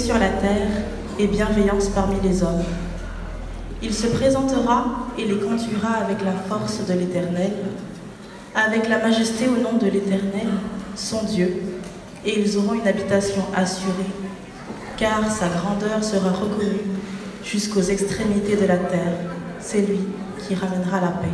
sur la terre et bienveillance parmi les hommes. Il se présentera et les conduira avec la force de l'Éternel, avec la majesté au nom de l'Éternel, son Dieu, et ils auront une habitation assurée, car sa grandeur sera reconnue jusqu'aux extrémités de la terre. C'est lui qui ramènera la paix.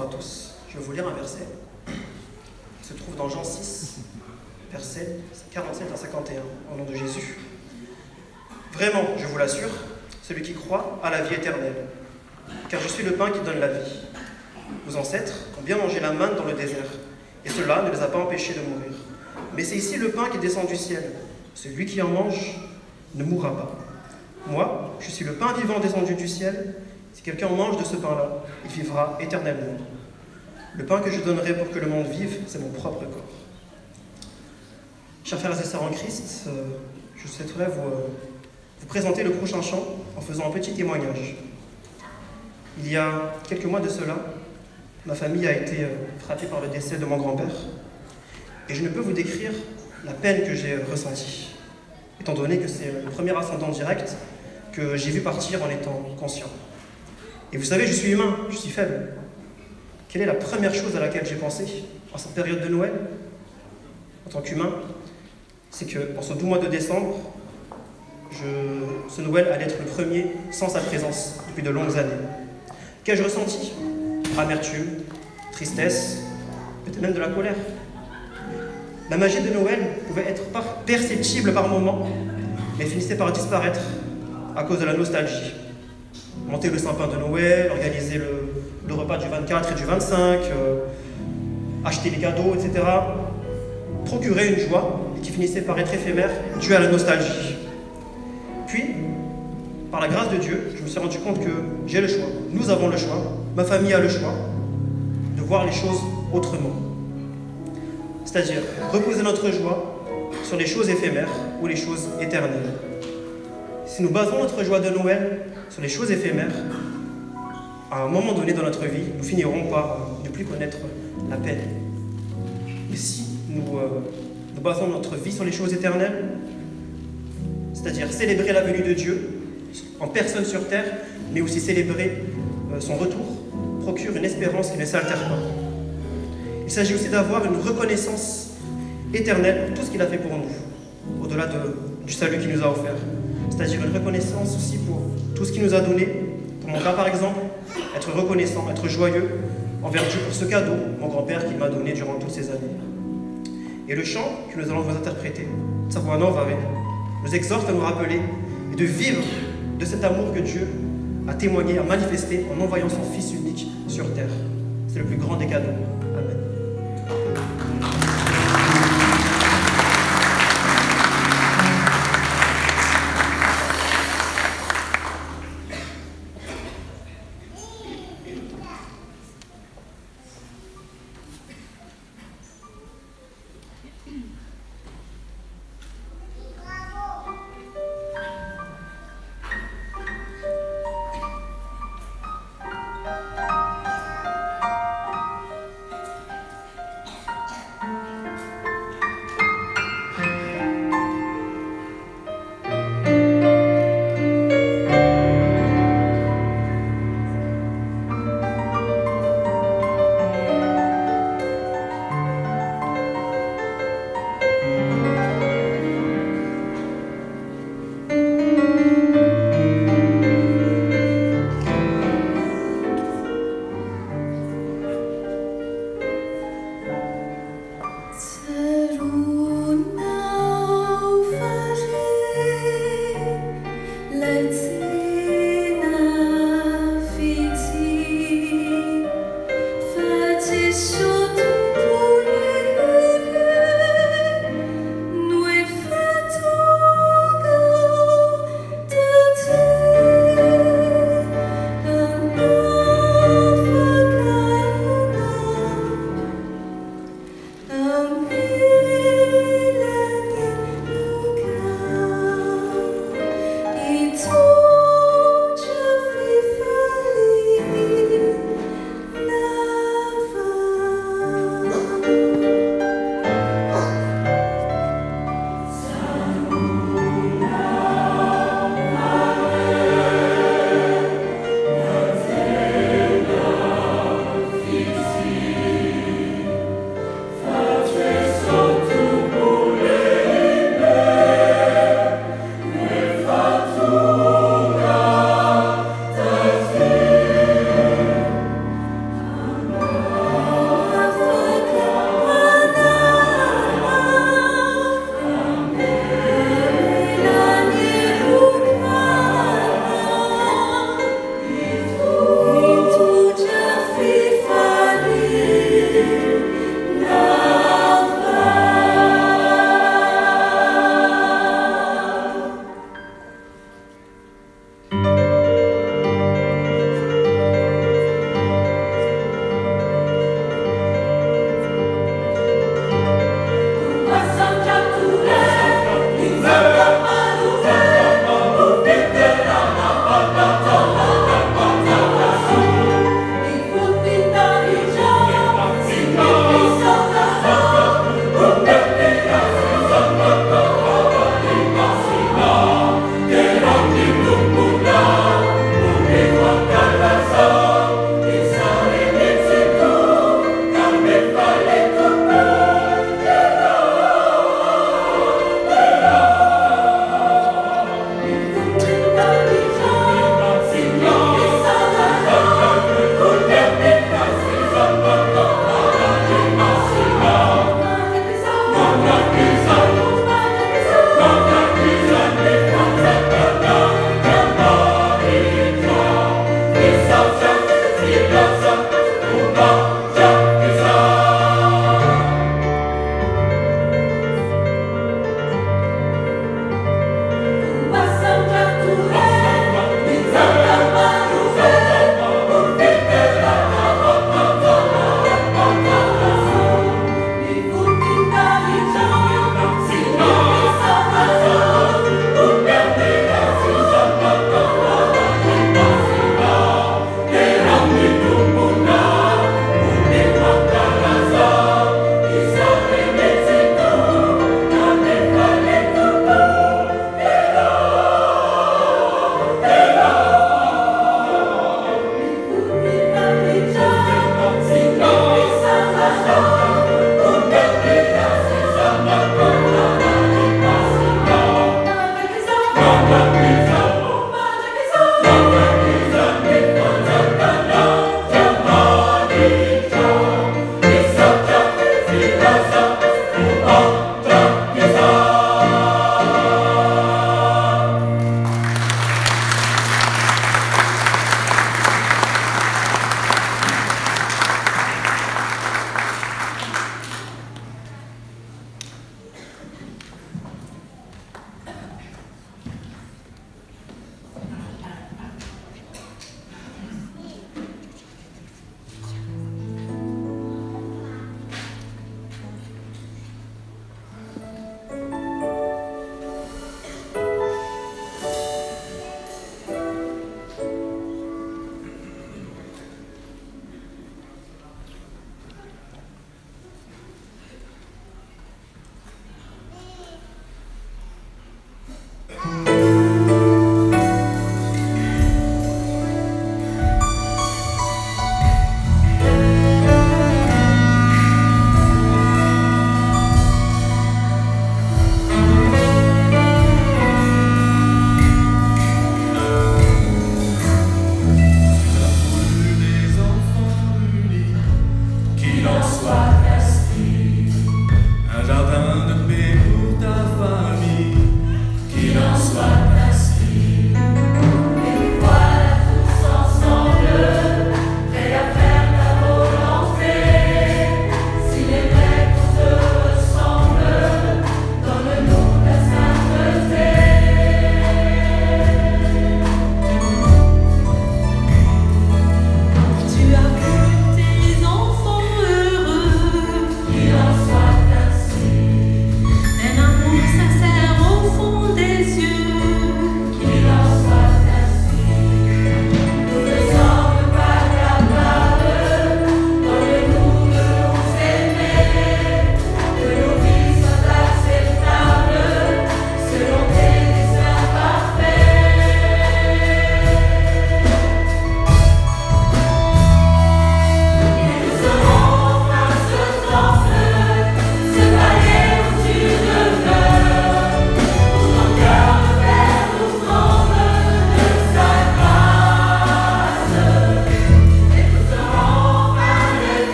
Bonsoir à tous. Je vais vous lire un verset qui se trouve dans Jean 6, versets 47 à 51, au nom de Jésus. Vraiment, je vous l'assure, celui qui croit a la vie éternelle, car je suis le pain qui donne la vie. Vos ancêtres ont bien mangé la manne dans le désert, et cela ne les a pas empêchés de mourir. Mais c'est ici le pain qui descend du ciel. Celui qui en mange ne mourra pas. Moi, je suis le pain vivant descendu du ciel. Si quelqu'un mange de ce pain-là, il vivra éternellement. Le pain que je donnerai pour que le monde vive, c'est mon propre corps. Chers frères et sœurs en Christ, je souhaiterais vous présenter le prochain chant en faisant un petit témoignage. Il y a quelques mois de cela, ma famille a été frappée par le décès de mon grand-père, et je ne peux vous décrire la peine que j'ai ressentie, étant donné que c'est le premier ascendant direct que j'ai vu partir en étant conscient. Et vous savez, je suis humain, je suis faible. Quelle est la première chose à laquelle j'ai pensé en cette période de Noël, en tant qu'humain? C'est qu'en ce doux mois de décembre, ce Noël allait être le premier sans sa présence depuis de longues années. Qu'ai-je ressenti? Amertume, tristesse, peut-être même de la colère. La magie de Noël pouvait être perceptible par moments, mais finissait par disparaître à cause de la nostalgie. Monter le sapin de Noël, organiser le repas du 24 et du 25, acheter les cadeaux, etc. Procurer une joie qui finissait par être éphémère due à la nostalgie. Puis, par la grâce de Dieu, je me suis rendu compte que j'ai le choix. Nous avons le choix, ma famille a le choix de voir les choses autrement. C'est-à-dire reposer notre joie sur les choses éphémères ou les choses éternelles. Si nous basons notre joie de Noël sur les choses éphémères, à un moment donné dans notre vie, nous finirons par ne plus connaître la peine. Mais si nous basons notre vie sur les choses éternelles, c'est-à-dire célébrer la venue de Dieu en personne sur terre, mais aussi célébrer son retour, procure une espérance qui ne s'altère pas. Il s'agit aussi d'avoir une reconnaissance éternelle pour tout ce qu'il a fait pour nous, au-delà du salut qu'il nous a offert. C'est-à-dire une reconnaissance aussi pour tout ce qu'il nous a donné. Pour mon cas, par exemple, être reconnaissant, être joyeux envers Dieu pour ce cadeau, mon grand-père qui m'a donné durant toutes ces années. Et le chant que nous allons vous interpréter, Tsabuanov, nous exhorte à nous rappeler et de vivre de cet amour que Dieu a témoigné, a manifesté en envoyant son Fils unique sur terre. C'est le plus grand des cadeaux. Amen.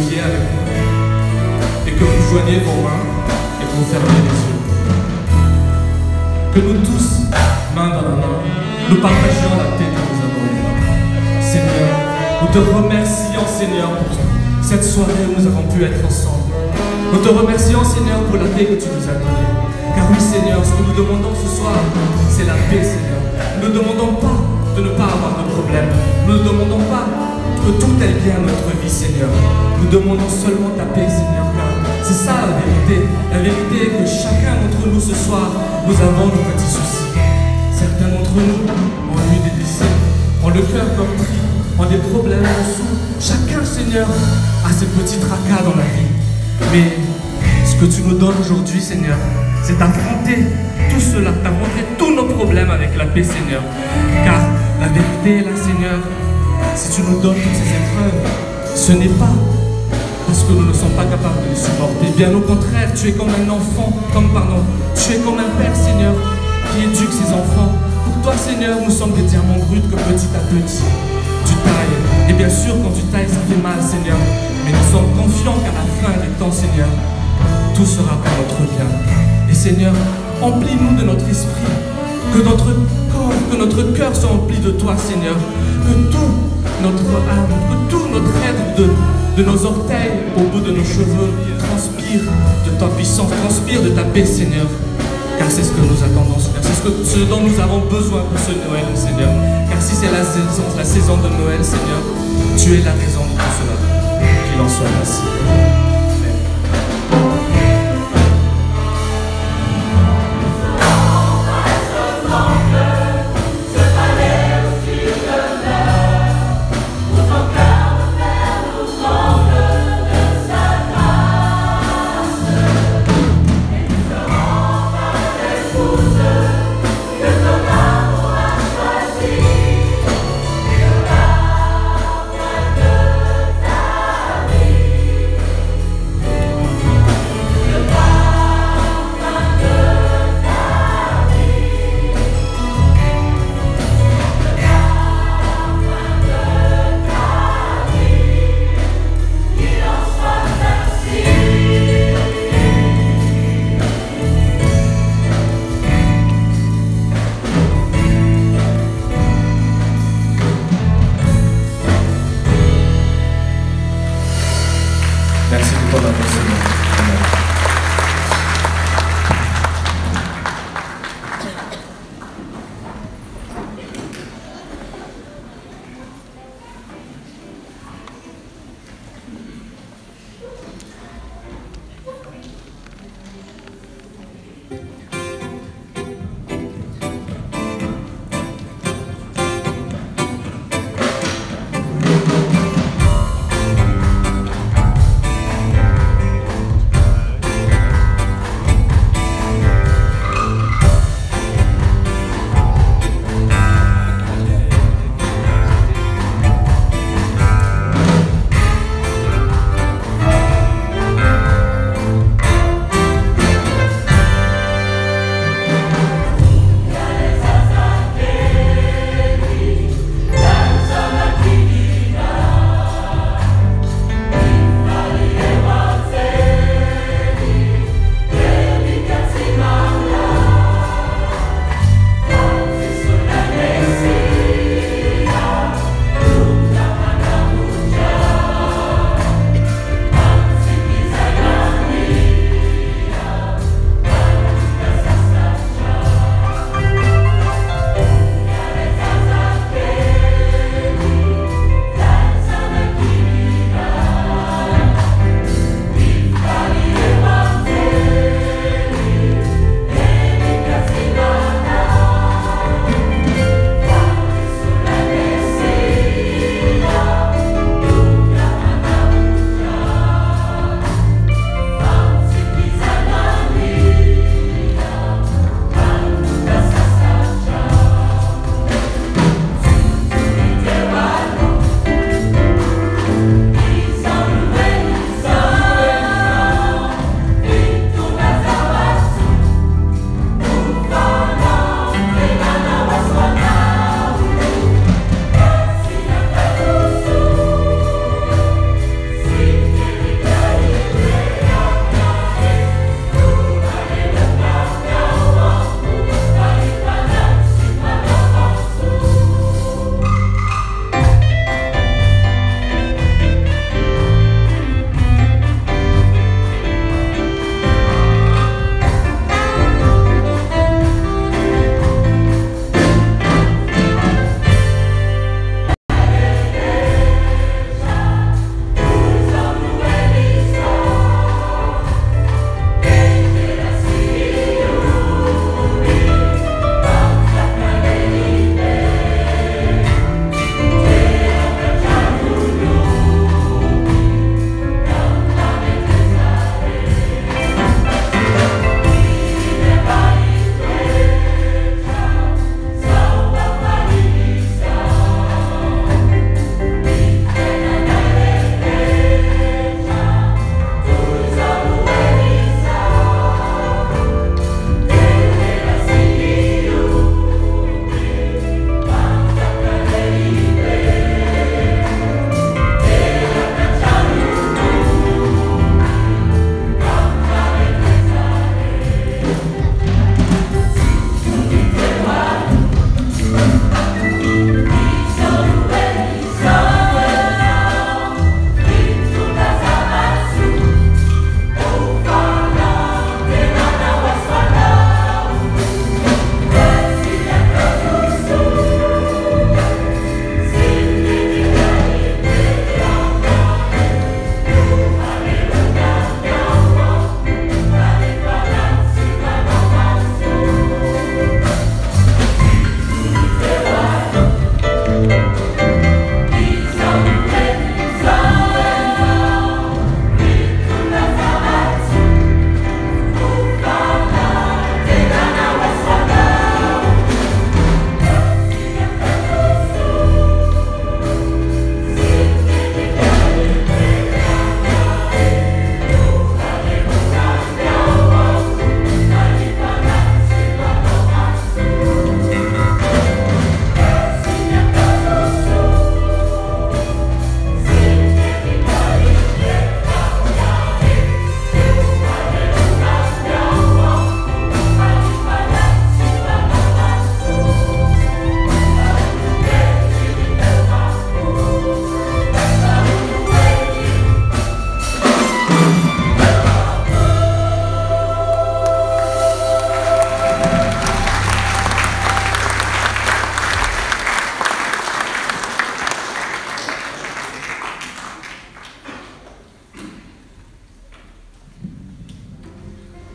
priez avec moi et que vous joignez vos mains et que vous fermez les yeux. Que nous tous, main dans la main, nous partagions la paix que nous avons eue. Seigneur, nous te remercions, Seigneur, pour cette soirée où nous avons pu être ensemble. Nous te remercions, Seigneur, pour la paix que tu nous as donnée. Car oui, Seigneur, ce que nous demandons ce soir, c'est la paix, Seigneur. Nous ne demandons pas de ne pas avoir de problème. Nous ne demandons pas que tout aille bien dans notre vie, Seigneur. Nous demandons seulement ta paix, Seigneur, car c'est ça la vérité. La vérité est que chacun d'entre nous ce soir, nous avons nos petits soucis. Certains d'entre nous ont eu des décès, ont le cœur meurtri, ont des problèmes en dessous. Chacun, Seigneur, a ses petits tracas dans la vie. Mais ce que tu nous donnes aujourd'hui, Seigneur, c'est d'affronter tout cela, d'affronter tous nos problèmes avec la paix, Seigneur. Car la vérité est là, Seigneur. Si tu nous donnes toutes ces épreuves, ce n'est pas parce que nous ne sommes pas capables de les supporter. Bien au contraire, tu es comme un enfant, tu es comme un père, Seigneur, qui éduque ses enfants. Pour toi, Seigneur, nous sommes des diamants bruts que petit à petit, tu tailles. Et bien sûr, quand tu tailles, ça fait mal, Seigneur. Mais nous sommes confiants qu'à la fin des temps, Seigneur, tout sera pour notre bien. Et Seigneur, emplis-nous de notre esprit, que notre corps, que notre cœur soit empli de toi, Seigneur. Que tout notre âme, que tout notre être de nos orteils au bout de nos cheveux transpire de ta puissance, transpire de ta paix, Seigneur. Car c'est ce que nous attendons, Seigneur. C'est ce dont nous avons besoin pour ce Noël, Seigneur. Car si c'est la saison de Noël, Seigneur, tu es la raison de tout cela. Qu'il en soit ainsi. Merci pour ton attention.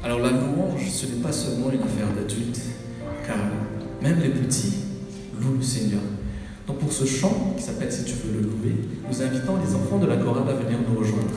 Alors la louange, ce n'est pas seulement une affaire d'adultes, car même les petits louent le Seigneur. Donc pour ce chant qui s'appelle « Si tu veux le louer », nous invitons les enfants de la chorale à venir nous rejoindre.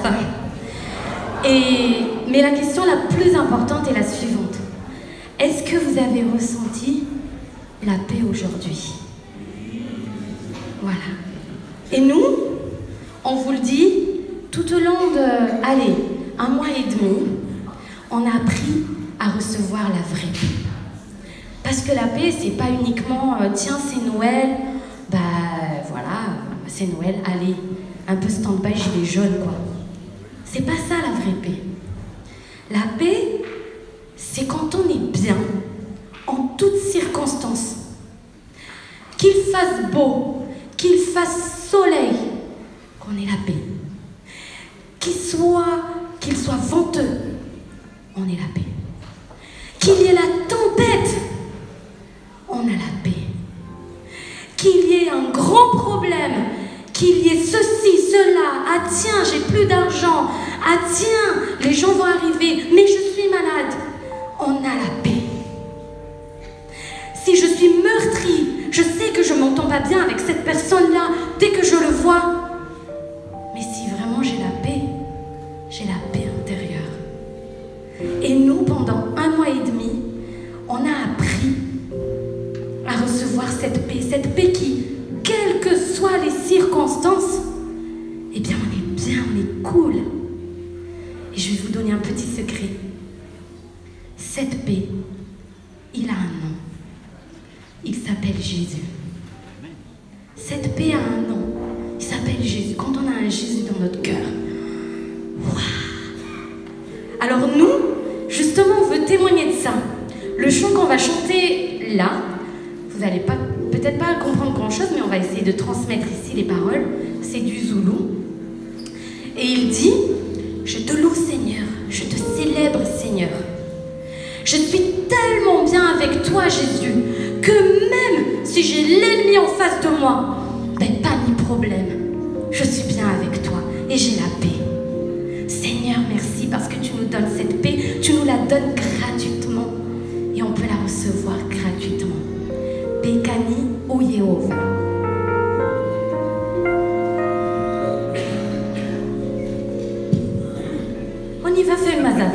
fin. Mais la question la plus importante est la suivante. Est-ce que vous avez ressenti la paix aujourd'hui? Voilà. Et nous, on vous le dit, tout au long de, allez, 1 mois et demi, on a appris à recevoir la vraie paix. Parce que la paix, c'est pas uniquement, tiens, c'est Noël, bah voilà, c'est Noël, allez, un peu stand-by, gilet jaune, quoi. C'est pas ça la vraie paix. La paix, c'est quand on est bien, en toutes circonstances. Qu'il fasse beau, qu'il fasse soleil, qu'on ait la paix. Qu'il soit venteux, on ait la paix. Qu'il y ait la tempête, on a la paix. Qu'il y ait un grand problème, qu'il y ait ceci, cela, ah tiens, j'ai plus d'argent, ah tiens, les gens vont arriver, mais je suis malade, on a la paix. Si je suis meurtrie, je sais que je m'entends pas bien avec cette personne-là dès que je le vois. Mais si vraiment j'ai la paix intérieure. Et nous, pendant 1 mois et demi, on a appris à recevoir cette paix qui, quelles que soient les circonstances, eh bien on est bien, on est cool. Et je vais vous donner un petit secret. Cette paix, il a un nom. Il s'appelle Jésus. Cette paix a un nom. Il s'appelle Jésus. Quand on a un Jésus dans notre cœur, waouh! Alors nous, justement, on veut témoigner de ça. Le chant qu'on va chanter là, vous n'allez peut-être pas comprendre grand-chose, mais on va essayer de transmettre ici les paroles. C'est du zoulou. Et il dit, je te loue Seigneur, je te célèbre Seigneur. Je suis tellement bien avec toi Jésus, que même si j'ai l'ennemi en face de moi, ben pas ni problème. Je suis bien avec toi et j'ai la paix. Seigneur, merci parce que tu nous donnes cette paix, tu nous la donnes gratuitement et on peut la recevoir gratuitement. Bekani ou Yehova. On y va faire une mazade.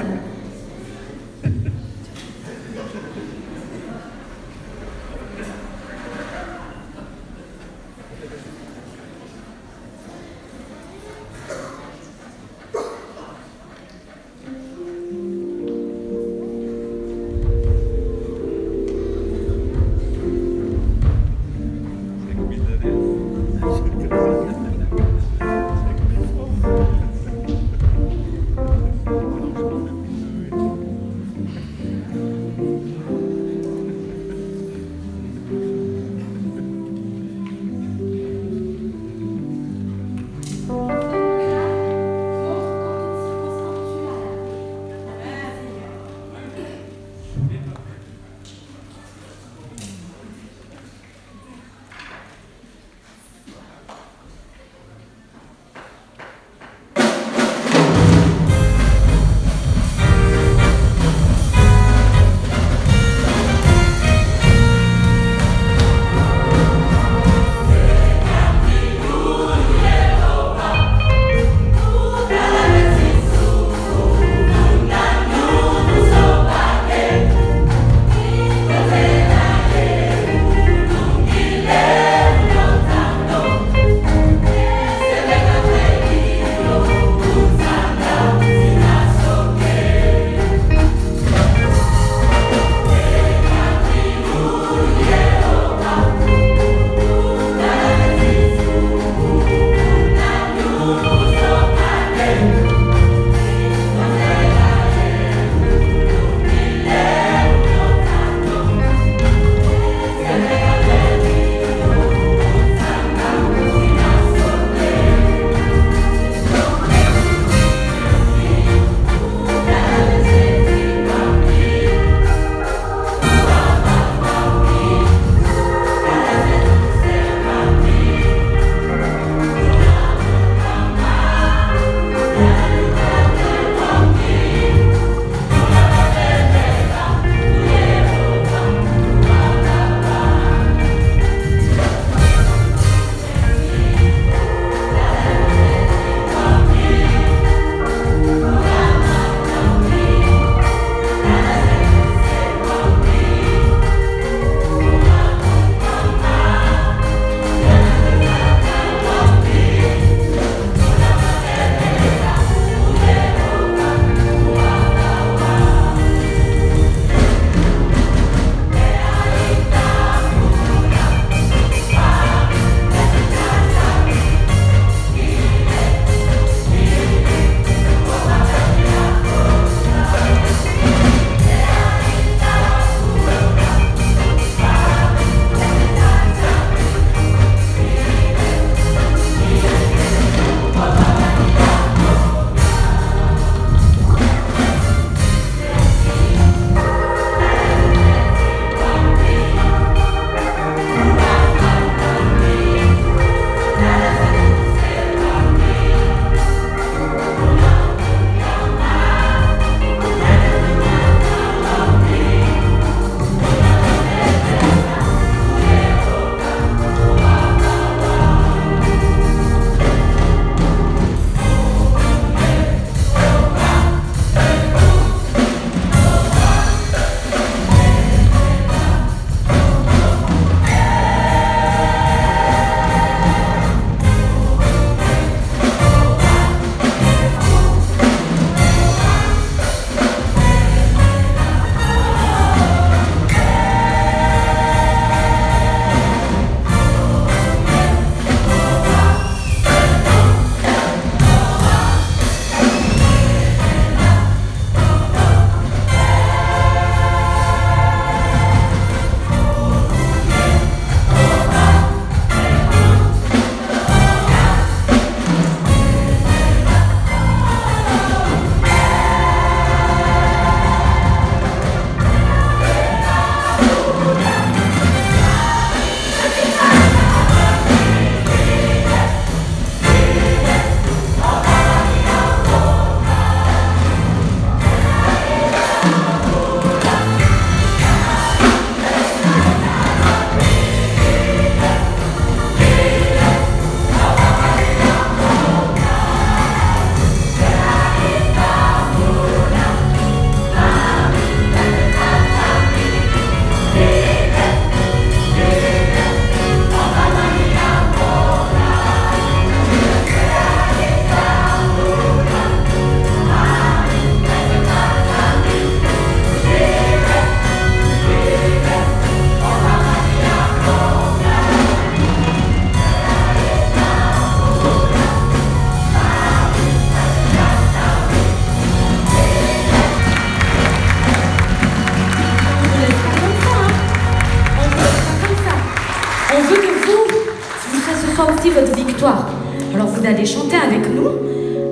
soit aussi votre victoire. Alors vous allez chanter avec nous.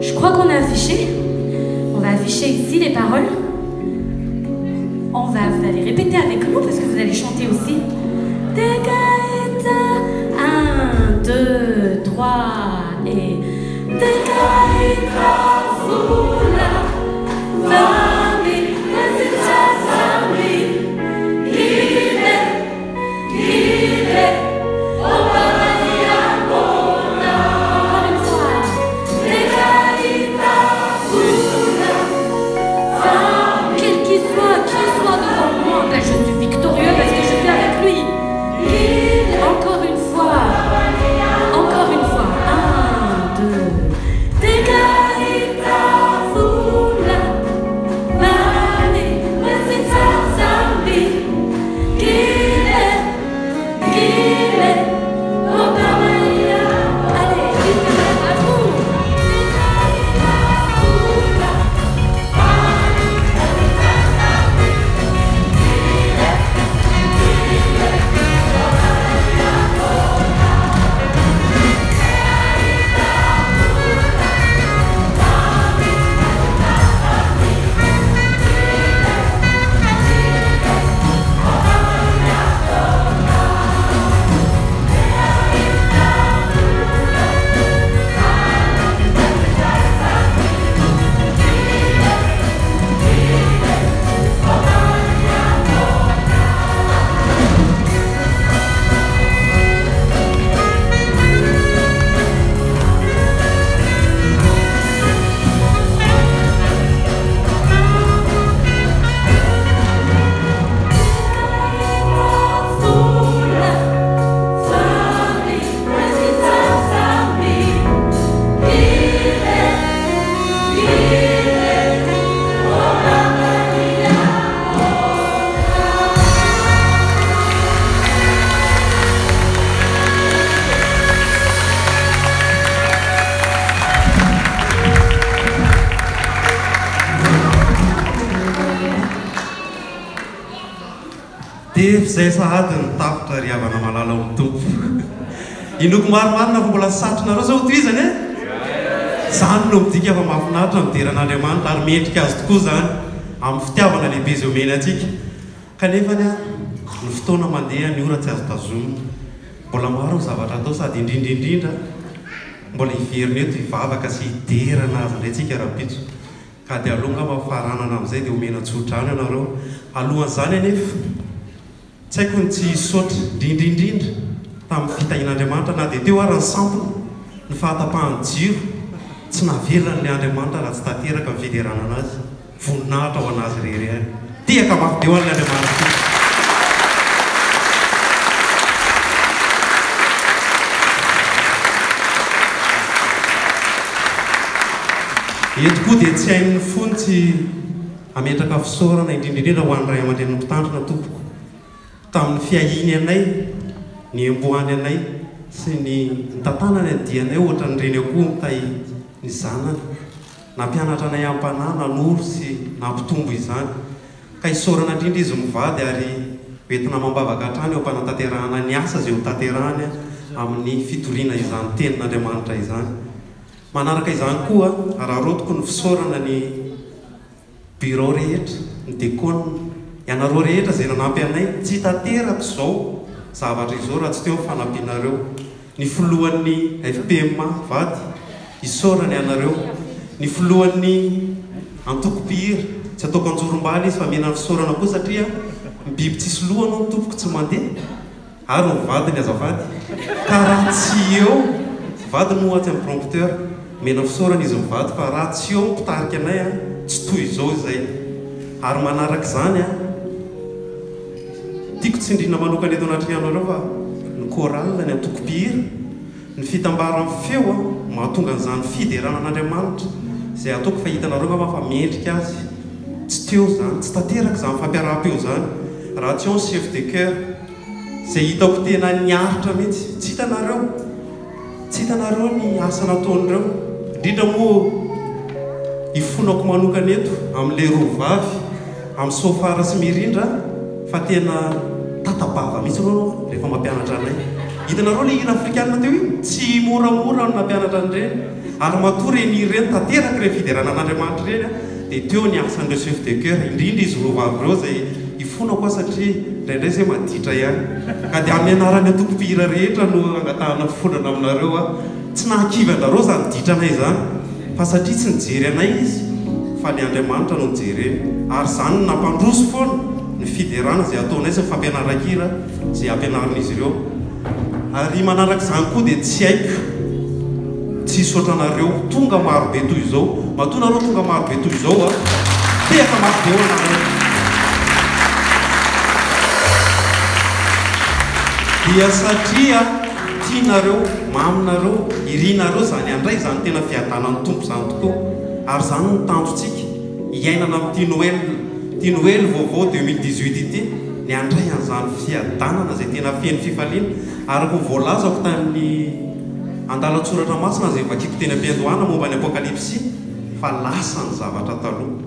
Je crois qu'on a affiché. On va afficher ici les paroles. Vous allez répéter avec nous parce que vous allez chanter aussi. 1, 2, 3 et Zay sahady ny tapitra riavana malala amin'ny tompo. Inoko maromarina fa mbola satrinareo zao toizany e? Zany no midika fa mahafinaritra mideran'Andriamanitra ary mendrika azy tokoa zany amin'ny fitiavana lehibe izay omena antsika. Kanefa ny fotoana mandeha ny ora tsy azo tazomina. Mbola maro ny zavatra atao sady indrindra mbola hiverina eto hivavaka sy hiderana azy indray tsika raha-pitso. Ka dia aloha mahafaranana amin'izay dia omena tsodrano ianareo. Alohan'izany anefa tsy haiko ny tsy hisaotra indrindra tamin'ny fitahin'Andriamanitra na dia teo ary ny sampona ny fahatapahany jiro tsy navelany ny Andriamanitra raha tsy tanteraka ny fideranana azy voninahitra ho anazy rery any. Tiaka mafy be ho an'ny Andriamanitra. Eto koa dia tsy hain'ny fony tsy ametraka fisaorana indrindra ho an'ny ray aman-dreny mpitandrina tompoko. Tamin'ny fiahiny anay, ny embohany anay sy ny tantàna ny adianay ohatra ny reny akoho mitay ny zanany. Nampianatra anay am-panahy, nanoro sy nampitombo izany. Ka hisaorana indrindra izy mivady ary hoentina mambavaka hatrany eo am-panantanterahana ny asa izay ho tanterahany amin'ny fitoriana izany tenin'Andriamanitra izany. Manaraka izany koa raha rotoko ny fisaorana ny birao rehetra, ny dekona, ianareo rehetra izay nanampy anay tsy tanteraka izao zavatra izao raha tsy teo ny fanampianareo. Ny filohan'ny FPMA vady isaorana ianareo, ny filohan'ny antoko-pihira tsy ataoko anjorom-baly izy fa mena fisaorana koa satria ny biby tsisy lohana ny tompoko tsy mandeha ary ny vady ny azavady ka raha tsy eo vady no ohatsy amin'ny prompteur mena fisaorana izy mivady fa raha tsy eo mpitarika anay tsy toy izao izay. Ary manaraka izany tiako tsindrina manokana eto anaty ianareo fa ny chorale ny antoko-pihira ny fitambaran'ny feo mahatonga an'izany fideranan'Andriamanitra izay ataoko fa hitanareo ngamba fa mendrika azy tsy teo zany, tsy tanteraka izany fampiaraham-peo zany. Raha tsy eo ny chef de cœur izay hitako tena niaritra mihitsy, tsy hitanareo ny asa nataon'ireo indrindra moa hifonako manokana eto amin'ilay rovavy amin'ny sofara sy mirindra fa tena tatabava mihitsy anao rehefa mampianatra anay. hitanareo le hira afrikanina teo iny tsy moramora na mpianatra an'ireny ary matoa reny ireny tanteraka reny fiderana an'Andriamanitra reny dia teo ny asan'ireo chef de cœur indrindra izy roavavy ireo zay ifona koa satria indraindray zay maditra ihany ka dia amin'ny anarany atoko-pihira rehetra no angatahana fonana aminareo a tsy nahakivy anareo zany ditrana izany fa satria tsy nijery anay izy fa ny Andriamanitra no nijereny ary zany no nampandroso foana ny fiderana zay ataonay sy ny fampianaran-kira zay ampianarin'izy ireo ary manarak'izany koa dia tsy haiko tsy isotranareo tonga marobe toy izao matonareo tonga marobe toy izao a tehaka marobe eo anareo dia satria tianareo maminareo irinareo zany andray zany tena fiadanan'ny tompo zany tokoa ary zany no tanjontsika iainana amin'ity Noël vaovao 2018 ity ny andray an'izany fiadanana zay tena feno fifaliana ary ho voalazako tamin'ny andalatsoratra masina zay vakiko teny am-piandohana momba ny apokalipsy fa lasa ny zavatra taloha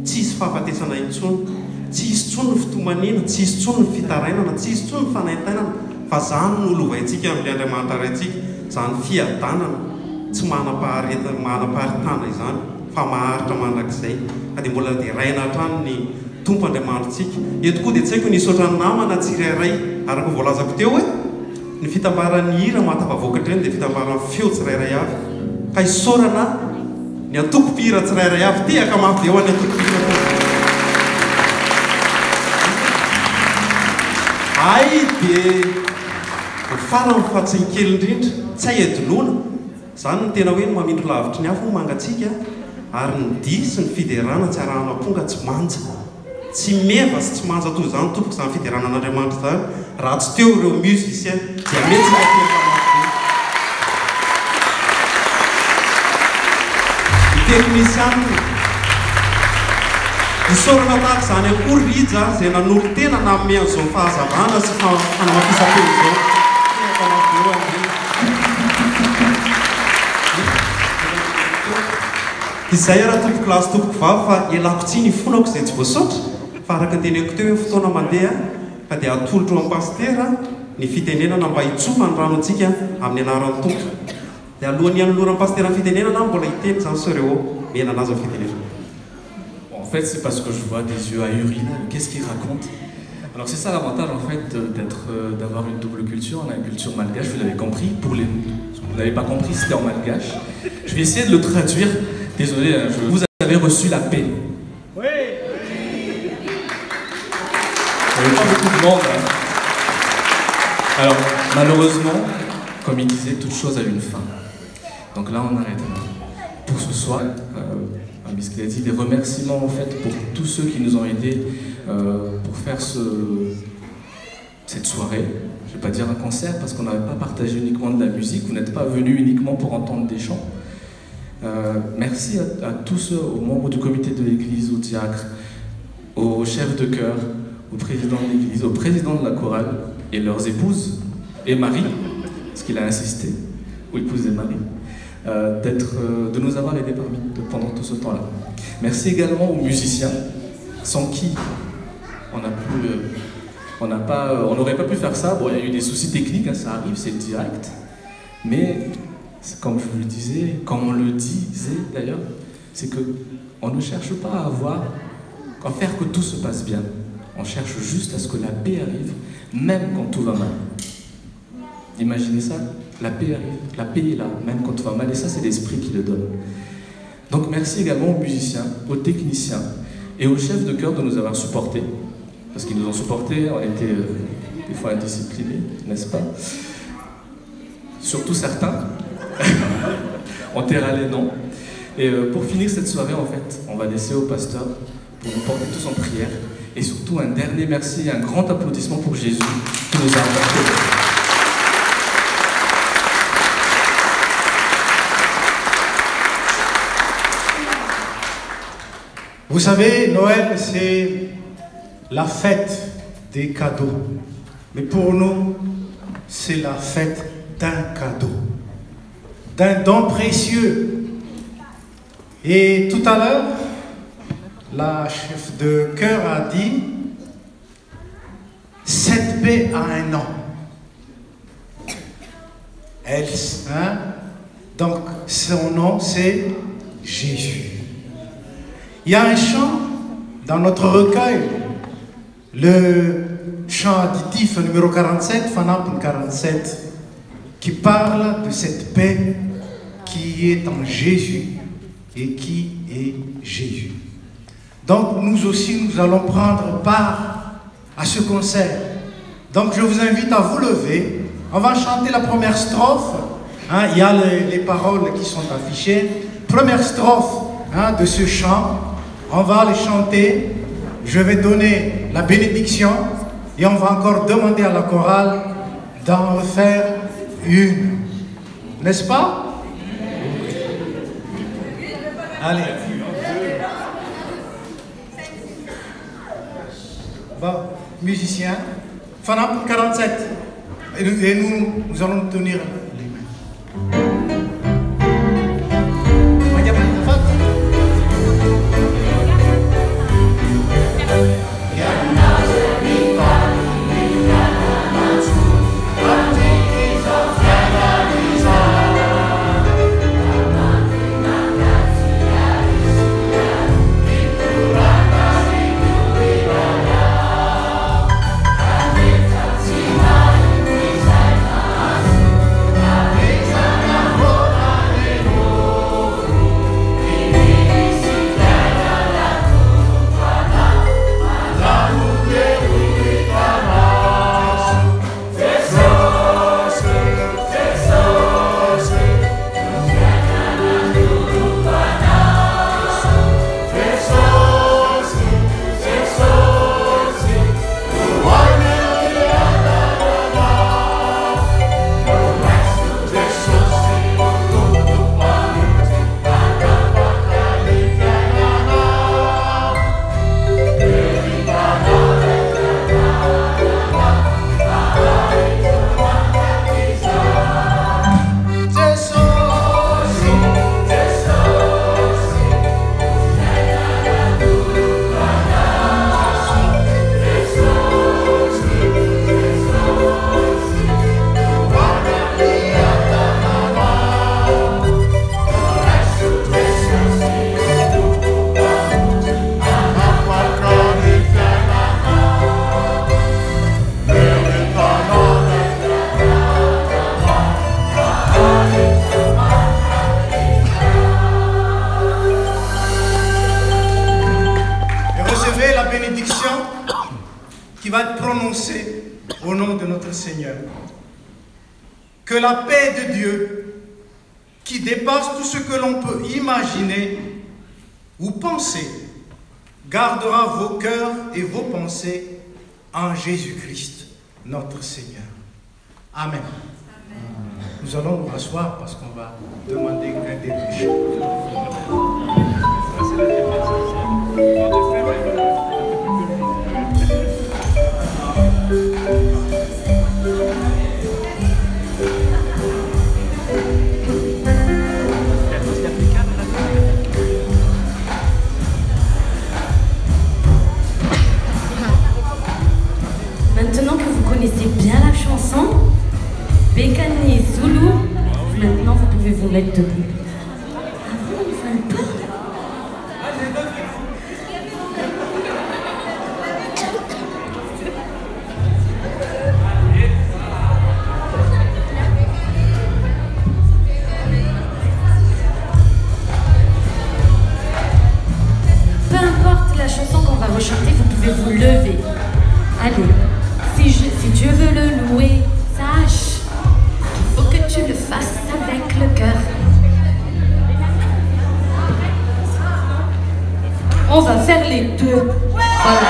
tsy isy fahafatesana intsony tsy isy tsony ny fitomanina tsy isy tsony ny fitarainana tsy isy tsony ny fanaintainana fa zany no lovaintsika amin'ny Andriamanitra raintsika zany fiadanana tsy manam-paharitana izany fa maharitra mandrakizay ka dia mbola dia raina hatrany ny tompo Andriamanitsika eto koa dia tsy haiko nisaotra ny namana tsirairay araka voalazako teo hoe ny fitambaran'ny hira mahatafavoaka treny dia fitambaran'ny feo tsirairay avy ka isaorana ny atoko-pihira tsirairay avy tehaka mafy eo any atoko-pihira ay dia farany fatsinkely indrindra tsy hay adinoana zany ny tena hoe mamindro lavitry ny afo mangatsika ary ny dia sy ny fiderana tsy arahana-ponga tsy manja tsy meva sy tsy manja toy izany tompoko izany fiderana an'Andriamanitra zany raha tsy teo ireo musicien dia metsika technicien isaorana tahaka izany akory rija zay nanolo tena nanome an'izao fahazavana sy fanamafisam-peo izao izay raha tompoko lasy tompoko vavy fa ialako tsiny ifonako izay tsy voasaotra fa araka teneko teo hoe fotoana mandeha ka dia atolotro amin'ny pastera ny fitenenana mba hitsofa ny rano antsika amin'ny anaran'ny tompo dia alohan'ny hanoloran'ny pastera ny fitenenana mbola hiteny zany soreo mena anazy amin'ny fitenenana. En fait, c'est parce que je vois des yeux ahuris. Qu'est-ce qu'il raconte? Alors c'est ça l'avantage en fait d'avoir une double culture. On a une culture malgache, vous l'avez compris. Pour les vous n'avez pas compris, c'était en malgache. Je vais essayer de le traduire. Désolé, vous avez reçu la paix. Oui. Il n'y avait pas beaucoup de monde. Hein. Alors malheureusement, comme il disait, toute chose a une fin. Donc là, on arrête. Pour ce soir. Puisqu'il a dit des remerciements en fait pour tous ceux qui nous ont aidés pour faire cette soirée. Je ne vais pas dire un concert parce qu'on n'avait pas partagé uniquement de la musique, vous n'êtes pas venus uniquement pour entendre des chants. Merci à tous aux membres du comité de l'église, aux diacres, aux chefs de chœur, au président de l'église, au président de la chorale et leurs épouses, et Marie, parce qu'il a insisté, ou épouse et Marie. De nous avoir aidés pendant tout ce temps-là. Merci également aux musiciens, sans qui on n'aurait pas pu faire ça. Bon, il y a eu des soucis techniques, hein, ça arrive, c'est direct. Mais, comme je vous le disais, comme on le disait d'ailleurs, c'est qu'on ne cherche pas à faire que tout se passe bien. On cherche juste à ce que la paix arrive, même quand tout va mal. Imaginez ça, la paix arrive, la paix est là, même quand tout va mal, et ça c'est l'esprit qui le donne. Donc merci également aux musiciens, aux techniciens et aux chefs de chœur de nous avoir supportés, parce qu'ils nous ont supportés, on était des fois indisciplinés, n'est-ce pas? Surtout certains, on terra les noms. Et pour finir cette soirée, en fait, on va laisser au pasteur pour nous porter tous en prière, et surtout un dernier merci et un grand applaudissement pour Jésus qui nous a apporté. Vous savez, Noël, c'est la fête des cadeaux. Mais pour nous, c'est la fête d'un cadeau, d'un don précieux. Et tout à l'heure, la chef de chœur a dit, cette paix a un nom. Hein? Donc, son nom, c'est Jésus. Il y a un chant dans notre recueil, le chant additif numéro 47, Fanam 47, qui parle de cette paix qui est en Jésus et qui est Jésus. Donc, nous aussi, nous allons prendre part à ce concert. Donc, je vous invite à vous lever. On va chanter la première strophe. Hein, il y a les paroles qui sont affichées. Première strophe de ce chant. On va les chanter. Je vais donner la bénédiction. Et on va encore demander à la chorale d'en refaire une. N'est-ce pas? Allez. Bon, musicien. Fanam 47. Et nous allons tenir les mains. Au nom de notre Seigneur. Que la paix de Dieu, qui dépasse tout ce que l'on peut imaginer ou penser, gardera vos cœurs et vos pensées en Jésus-Christ, notre Seigneur. Amen. Nous allons nous rasseoir parce qu'on va demander un début. Maintenant que vous connaissez bien la chanson, Bekani et Zulu, maintenant vous pouvez vous mettre debout. Ah bon, ils veulent pas? Peu importe la chanson qu'on va rechanter, vous pouvez vous lever. Allez. Si Dieu veut le louer, sache qu'il faut que tu le fasses avec le cœur. On va faire les deux. Voilà.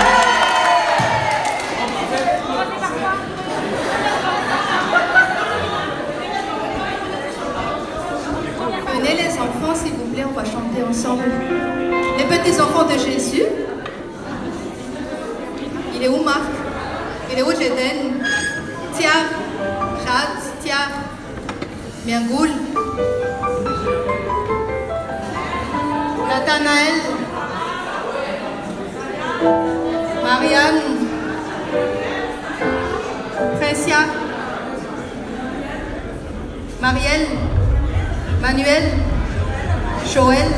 Venez les enfants, s'il vous plaît, on va chanter ensemble. Les petits enfants de Jésus. Il est où Marc? Il est où Jeden? Tia, Chad, Tia, Miangoul, Nathanaël, Marianne, Précia, Marielle, Manuel, Joël.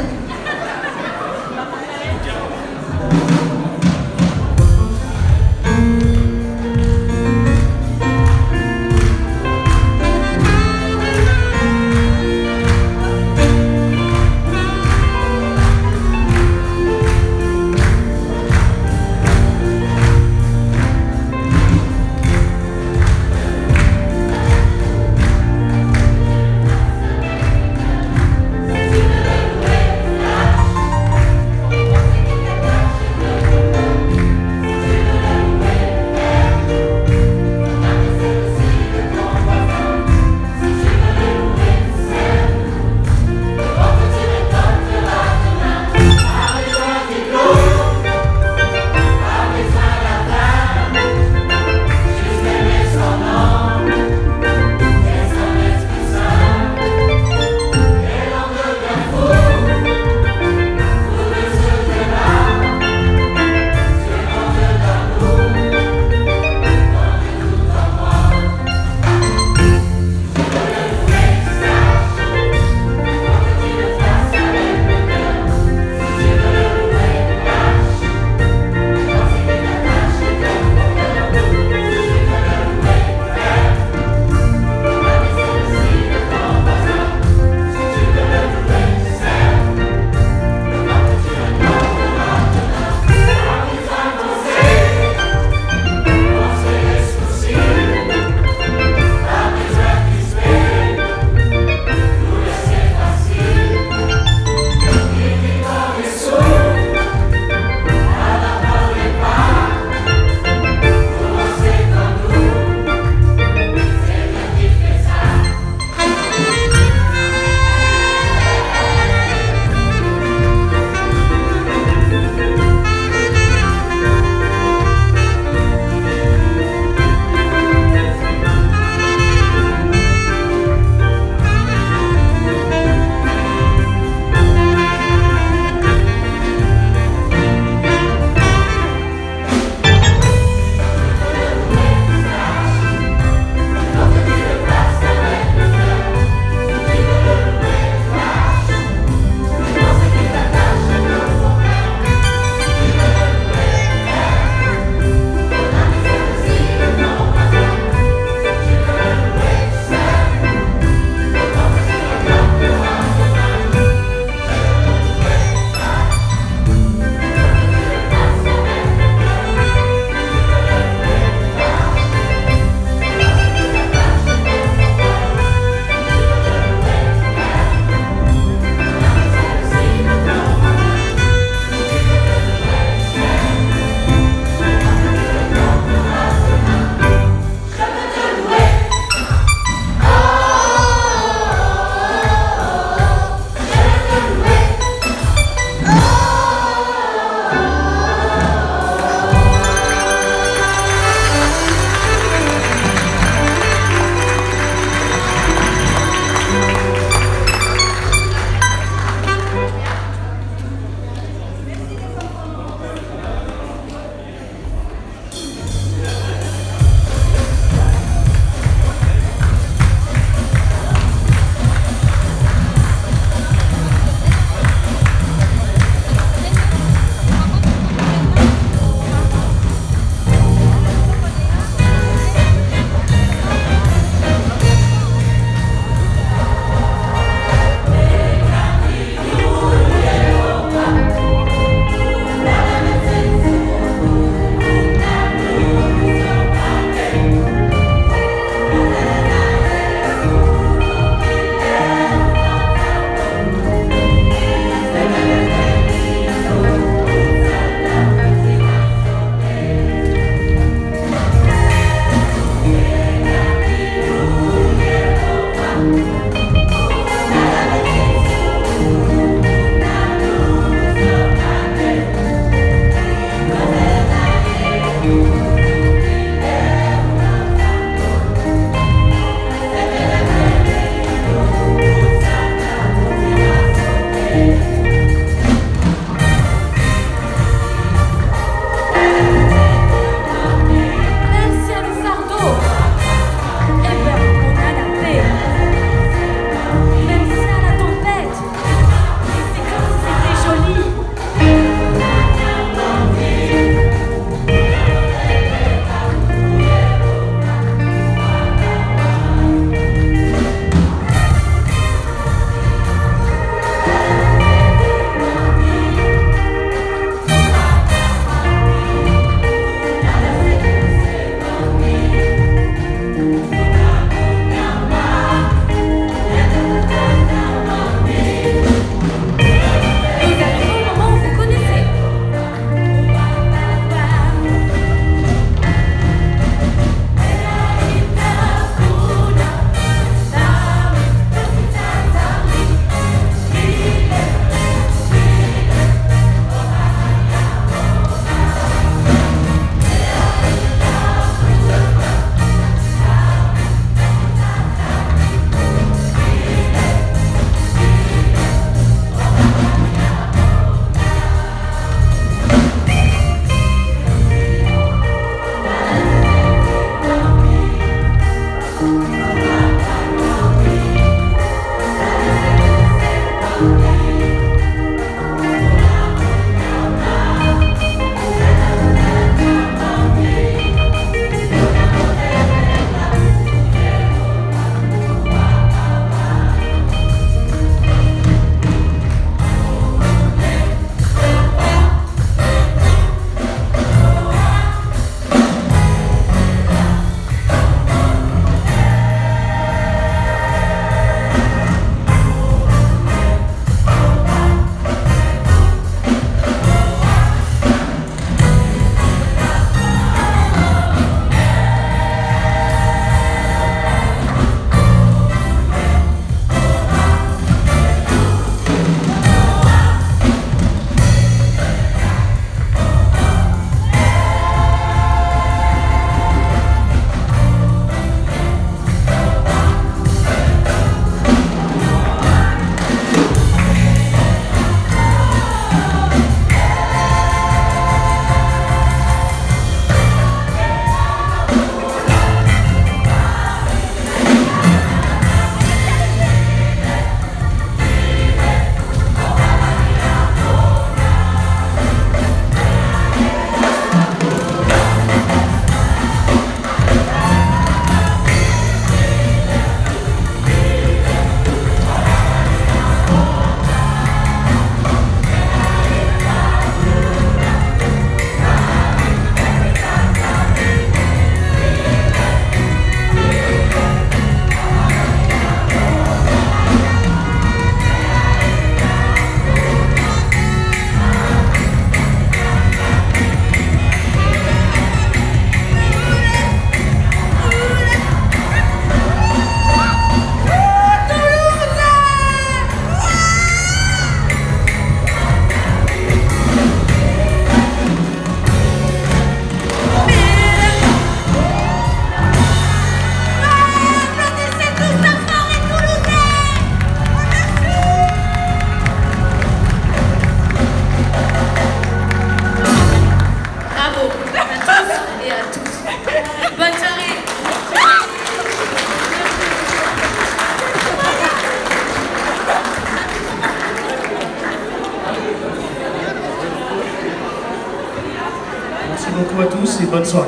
beaucoup à tous et bonne soirée.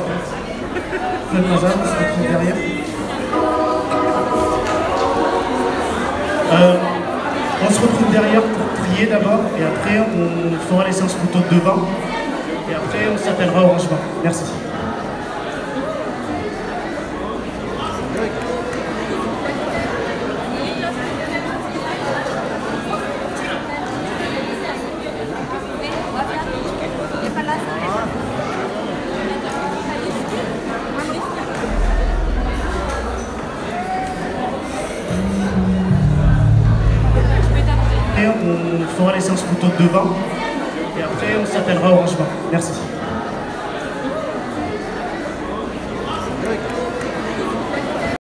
Mademoiselle, on se retrouve derrière. On se retrouve derrière pour prier d'abord, et après on fera les séances photos de devant, et après on s'appellera au rangement. Merci. On fera les séances photos de devant, et après on s'appellera au rangement. Merci.